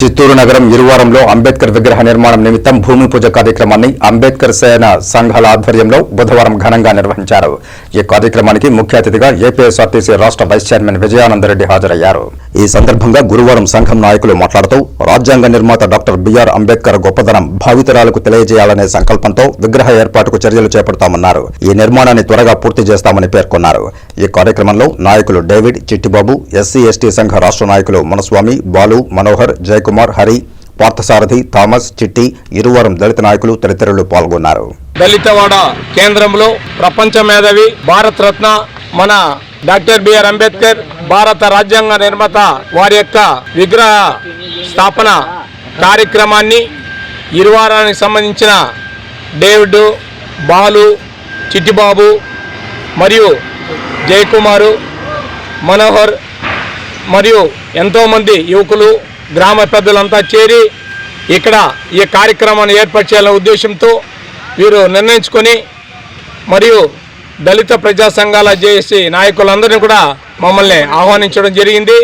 చిత్తూరు నగరం ఇరువారంలో అంబేద్కర్ విగ్రహ నిర్మాణం నిమిత్తం భూమి పూజ కార్యక్రమాన్ని అంబేద్కర్ సేన సంఘాల ఆధ్వర్యంలో బుధవారం ఘనంగా నిర్వహించారు. ఈ కార్యక్రమానికి ముఖ్య అతిథిగా ఏపీఎస్ఆర్టీసీ రాష్ట్ర వైస్ చైర్మన్ విజయానందరెడ్డి హాజరయ్యారు. ఈ సందర్భంగా గురువారం సంఘం నాయకులు మాట్లాడుతూ రాజ్యాంగ నిర్మాత డాక్టర్ బిఆర్ అంబేద్కర్ గొప్పదనం భావితరాలకు తెలియజేయాలనే సంకల్పంతో విగ్రహ ఏర్పాటుకు చర్యలు చేపడతామన్నారు. ఈ నిర్మాణాన్ని త్వరగా పూర్తి చేస్తామని పేర్కొన్నారు. ఈ కార్యక్రమంలో నాయకులు డేవిడ్, చిట్టిబాబు, ఎస్సీ ఎస్టీ సంఘ రాష్ట్ర నాయకులు మనస్వామి, బాలు, మనోహర్, జయకుమార్, హరి, పార్థసారథి, థామస్, చిట్టి, ఇరువారం దళిత నాయకులు తదితరులు పాల్గొన్నారు. దళితవాడ కేంద్రంలో ప్రపంచ మేధావి, భారత రత్న మన డాక్టర్ బిఆర్ అంబేద్కర్ భారత రాజ్యాంగ నిర్మాత వారి యొక్క విగ్రహ స్థాపన కార్యక్రమాన్ని ఇరువారానికి సంబంధించిన డేవిడ్, బాలు, చిట్టిబాబు మరియు జయకుమారు, మనోహర్ మరియు ఎంతోమంది యువకులు, గ్రామ పెద్దలంతా చేరి ఇక్కడ ఈ కార్యక్రమాన్ని ఏర్పాటు చేయాలనే ఉద్దేశంతో వీరు నిర్ణయించుకొని మరియు దళిత ప్రజా సంఘాల జేఏసీ నాయకులందరినీ కూడా మమ్మల్ని ఆహ్వానించడం జరిగింది.